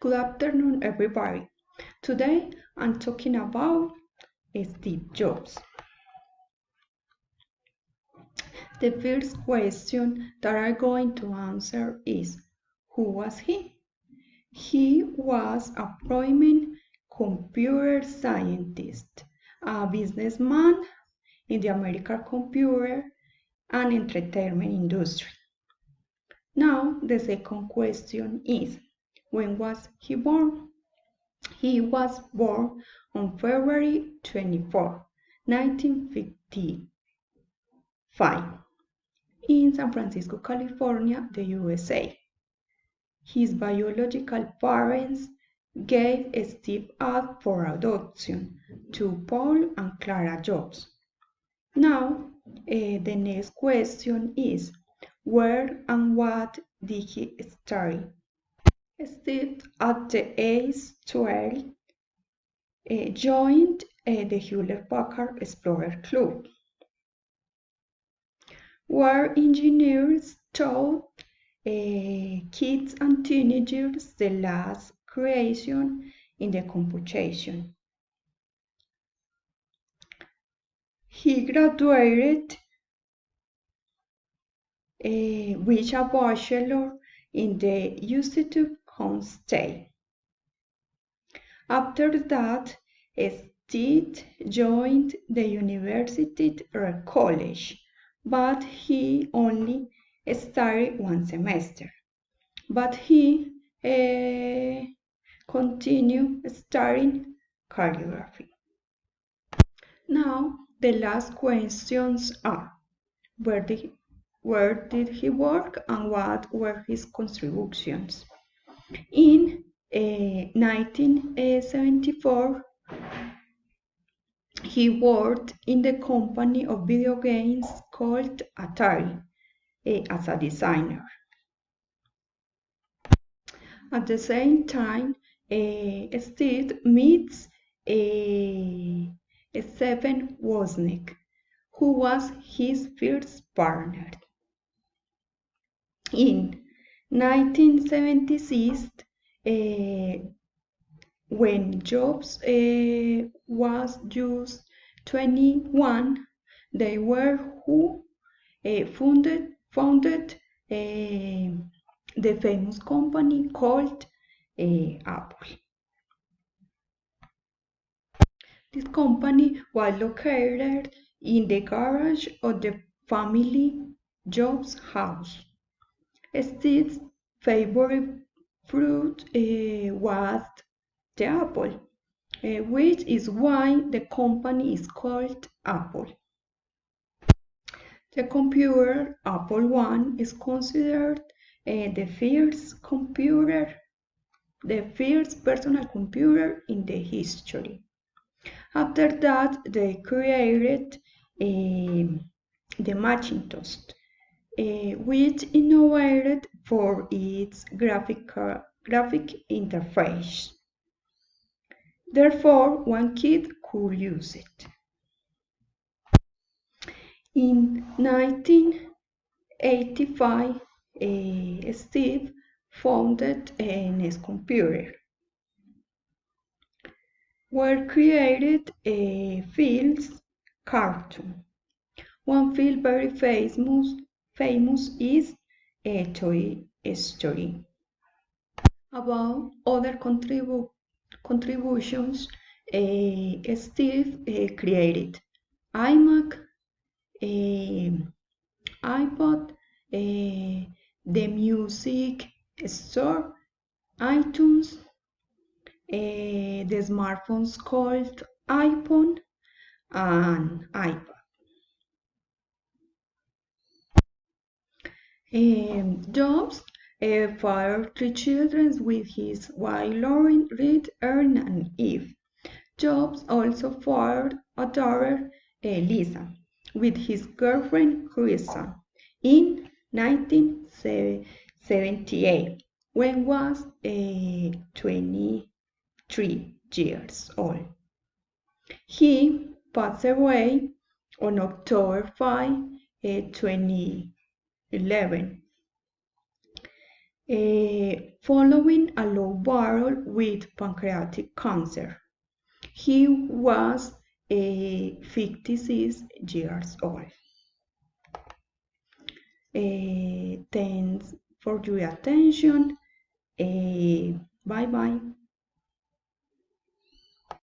Good afternoon, everybody. Today I'm talking about Steve Jobs. The first question that I'm going to answer is, who was he? He was a prominent computer scientist, a businessman in the American computer and entertainment industry. Now, the second question is, when was he born? He was born on February 24, 1955, in San Francisco, California, the USA. His biological parents gave Steve up for adoption to Paul and Clara Jobs. Now, the next question is, where and what did he study? Steve, at the age 12, joined the Hewlett-Packard Explorer Club, where engineers taught kids and teenagers the last creation in the computation. He graduated with a bachelor in the Institute of State. After that, Steve joined the University or college, but he only studied one semester. But he continued studying calligraphy. Now, the last questions are, where did he work and what were his contributions? In 1974, he worked in the company of video games called Atari as a designer. At the same time, Steve meets Stephen Wozniak, who was his first partner. In 1976, when Jobs was just 21, they were who founded the famous company called Apple. This company was located in the garage of the family Jobs house. Steve's favorite fruit was the apple, which is why the company is called Apple. The computer Apple I is considered the first personal computer in the history. After that, they created the Macintosh, which innovated for its graphic interface. Therefore, one kid could use it. In 1985, Steve founded NES Computer, where created Phil's cartoon. One film very famous is Toy Story. About other contributions, Steve created iMac, iPod, the music store, iTunes, the smartphones called iPhone and iPad. Jobs fathered 3 children with his wife Lauren, Reed, Erin, and Eve. Jobs also fathered a daughter, Lisa, with his girlfriend Kristen in 1978, when he was 23 years old. He passed away on October 5, 2011. following a low battle with pancreatic cancer. He was 56 years old. Thanks for your attention. Bye bye.